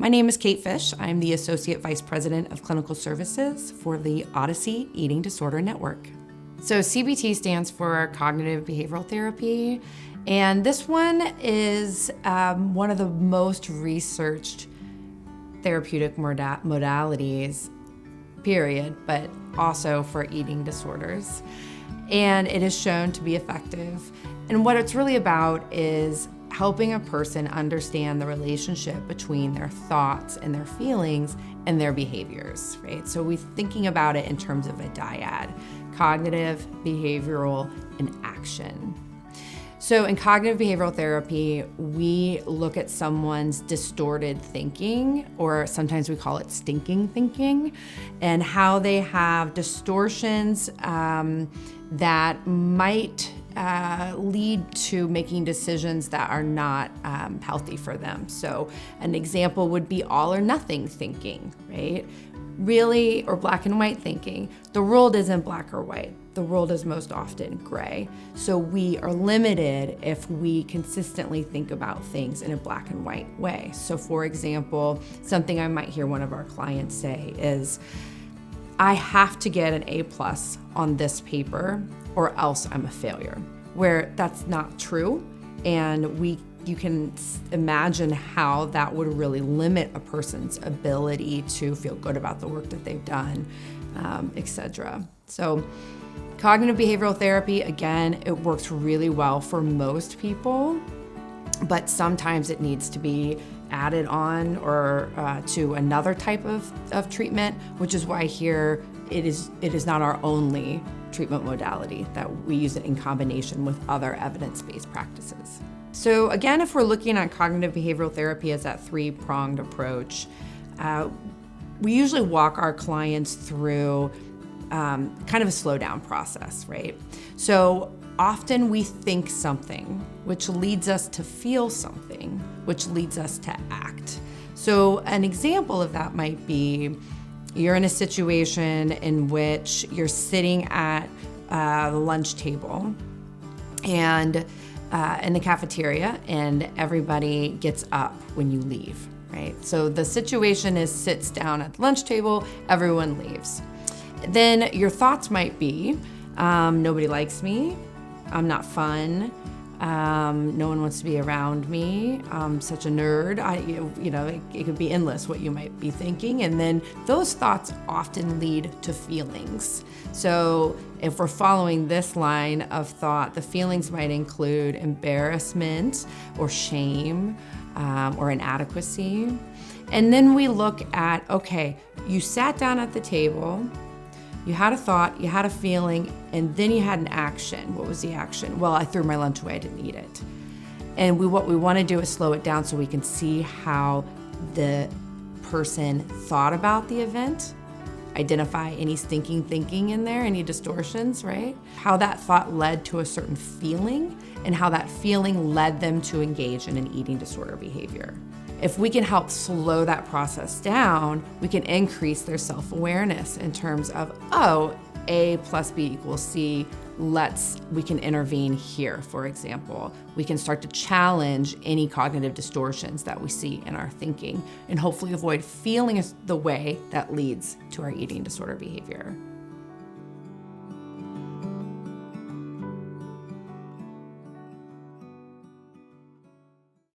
My name is Kate Fisch. I'm the Associate Vice President of Clinical Services for the Odyssey Eating Disorder Network. So CBT stands for Cognitive Behavioral Therapy, and this one is one of the most researched therapeutic modalities, period, but also for eating disorders. And it is shown to be effective. And what it's really about is helping a person understand the relationship between their thoughts and their feelings and their behaviors, right? So we're thinking about it in terms of a dyad: cognitive, behavioral, and action. So in cognitive behavioral therapy, we look at someone's distorted thinking, or sometimes we call it stinking thinking, and how they have distortions that might lead to making decisions that are not healthy for them. So an example would be all or nothing thinking, right? Really, or black and white thinking. The world isn't black or white. The world is most often gray. So we are limited if we consistently think about things in a black and white way. So for example, something I might hear one of our clients say is, I have to get an A+ on this paper or else I'm a failure, where that's not true. And you can imagine how that would really limit a person's ability to feel good about the work that they've done, etc. So cognitive behavioral therapy, again, it works really well for most people, but sometimes it needs to be added on or to another type of treatment, which is why here it is not our only treatment modality, that we use it in combination with other evidence-based practices. So again, if we're looking at cognitive behavioral therapy as that three-pronged approach, we usually walk our clients through kind of a slow down process, right? So often we think something, which leads us to feel something, which leads us to act. So an example of that might be, you're in a situation in which you're sitting at the lunch table and in the cafeteria, and everybody gets up when you leave, right? So the situation is sits down at the lunch table, everyone leaves. Then your thoughts might be, nobody likes me, I'm not fun, no one wants to be around me, I'm such a nerd. It could be endless what you might be thinking. And then those thoughts often lead to feelings. So if we're following this line of thought, the feelings might include embarrassment or shame or inadequacy. And then we look at, okay, you sat down at the table, you had a thought, you had a feeling, and then you had an action. What was the action? Well, I threw my lunch away, I didn't eat it. And what we want to do is slow it down so we can see how the person thought about the event, identify any stinking thinking in there, any distortions, right? How that thought led to a certain feeling, and how that feeling led them to engage in an eating disorder behavior. If we can help slow that process down, we can increase their self-awareness in terms of, oh, A plus B equals C, we can intervene here, for example. We can start to challenge any cognitive distortions that we see in our thinking and hopefully avoid feeling the way that leads to our eating disorder behavior.